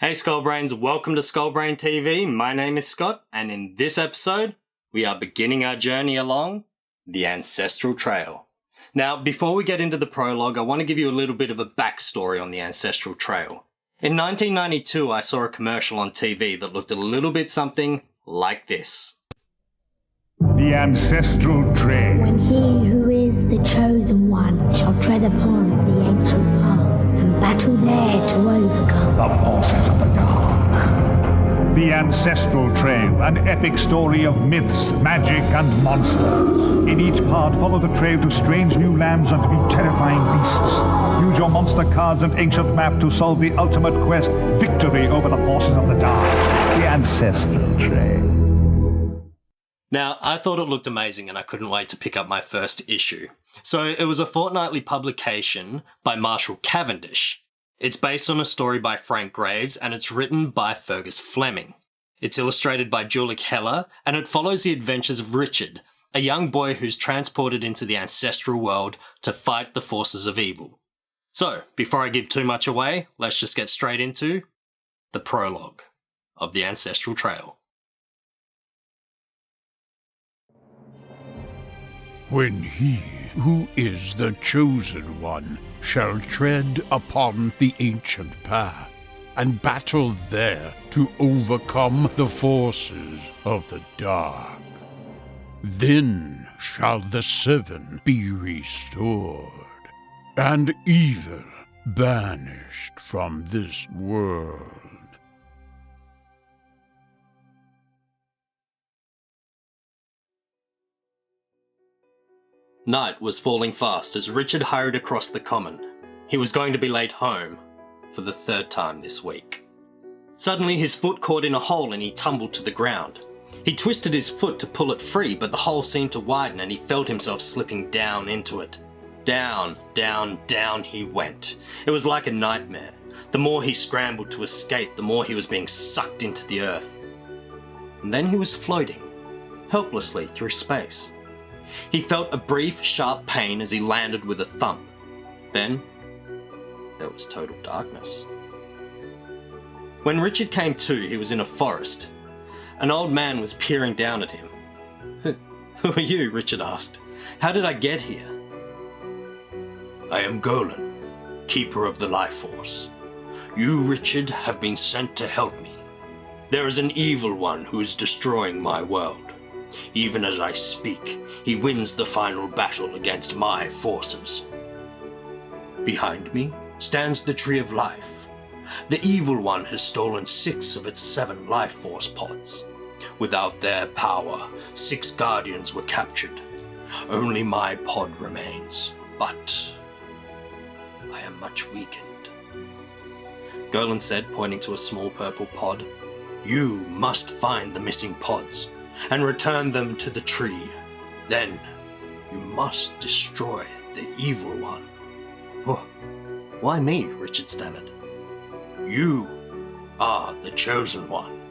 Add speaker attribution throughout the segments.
Speaker 1: Hey Skullbrains, welcome to Skullbrain TV. My name is Scott, and in this episode, we are beginning our journey along the Ancestral Trail. Now, before we get into the prologue, I want to give you a little bit of a backstory on the Ancestral Trail. In 1992, I saw a commercial on TV that looked a little bit something like this.
Speaker 2: The Ancestral Trail.
Speaker 3: When he who is the chosen one shall tread upon the ancient path and battle there to overcome
Speaker 2: The forces of the dark. The Ancestral Trail, an epic story of myths, magic, and monsters. In each part, follow the trail to strange new lands and meet terrifying beasts. Use your monster cards and ancient map to solve the ultimate quest, victory over the forces of the dark. The Ancestral Trail.
Speaker 1: Now, I thought it looked amazing and I couldn't wait to pick up my first issue. So it was a fortnightly publication by Marshall-Cavendish. It's based on a story by Frank Graves and it's written by Fergus Fleming. It's illustrated by Julik Heller and it follows the adventures of Richard, a young boy who's transported into the ancestral world to fight the forces of evil. So, before I give too much away, let's just get straight into the prologue of the Ancestral Trail.
Speaker 4: When he who is the chosen one shall tread upon the ancient path and battle there to overcome the forces of the dark, then shall the seven be restored and evil banished from this world.
Speaker 1: Night was falling fast as Richard hurried across the common. He was going to be late home for the third time this week. Suddenly his foot caught in a hole and he tumbled to the ground. He twisted his foot to pull it free, but the hole seemed to widen and he felt himself slipping down into it. Down, down, down he went. It was like a nightmare. The more he scrambled to escape, the more he was being sucked into the earth. And then he was floating, helplessly through space. He felt a brief, sharp pain as he landed with a thump. Then, there was total darkness. When Richard came to, he was in a forest. An old man was peering down at him. Who are you? Richard asked. How did I get here? I am Golan, keeper of the life force. You, Richard, have been sent to help me. There is an evil one who is destroying my world. Even as I speak, he wins the final battle against my forces. Behind me stands the Tree of Life. The evil one has stolen 6 of its 7 life force pods. Without their power, 6 guardians were captured. Only my pod remains, but I am much weakened. Golan said, pointing to a small purple pod. You must find the missing pods and return them to the tree. Then you must destroy the evil one. Oh, why me? Richard stammered. You are the chosen one.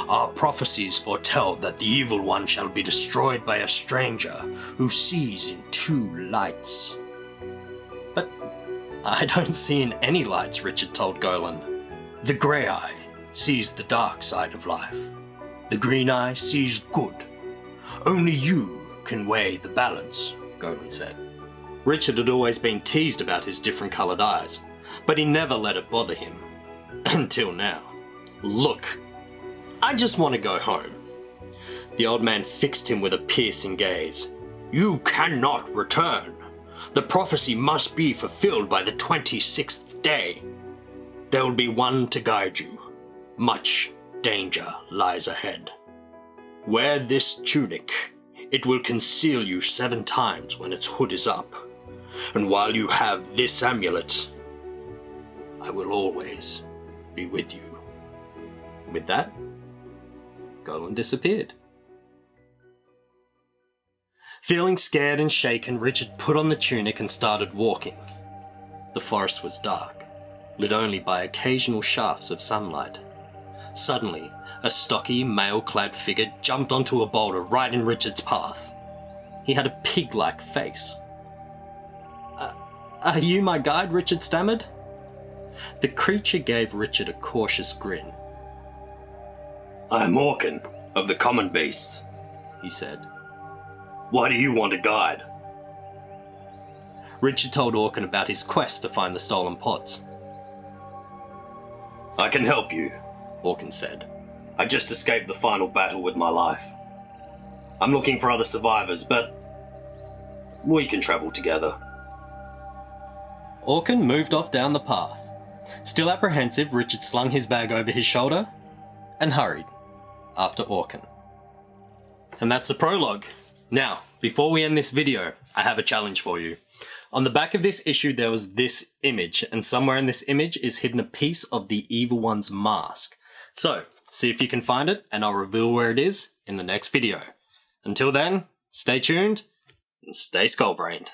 Speaker 1: Our prophecies foretell that the evil one shall be destroyed by a stranger who sees in 2 lights. But I don't see in any lights, Richard told Golan. The grey eye sees the dark side of life. The green eye sees good. Only you can weigh the balance, Golan said. Richard had always been teased about his different coloured eyes, but he never let it bother him. Until now. Look, I just want to go home. The old man fixed him with a piercing gaze. You cannot return. The prophecy must be fulfilled by the 26th day. There will be one to guide you. Much danger lies ahead. Wear this tunic. It will conceal you 7 times when its hood is up. And while you have this amulet, I will always be with you. With that, Golan disappeared. Feeling scared and shaken, Richard put on the tunic and started walking. The forest was dark, lit only by occasional shafts of sunlight. Suddenly, a stocky, mail-clad figure jumped onto a boulder right in Richard's path. He had a pig-like face. Are you my guide? Richard stammered. The creature gave Richard a cautious grin.
Speaker 5: "I am Orkin, of the common beasts," he said. "Why do you want a guide?"
Speaker 1: Richard told Orkin about his quest to find the stolen pots.
Speaker 5: "I can help you,"
Speaker 1: Orkin said.
Speaker 5: "I just escaped the final battle with my life. I'm looking for other survivors, but we can travel together."
Speaker 1: Orkin moved off down the path. Still apprehensive, Richard slung his bag over his shoulder and hurried after Orkin. And that's the prologue. Now, before we end this video, I have a challenge for you. On the back of this issue there was this image, and somewhere in this image is hidden a piece of the Evil One's mask. So, see if you can find it, and I'll reveal where it is in the next video. Until then, stay tuned and stay skull-brained.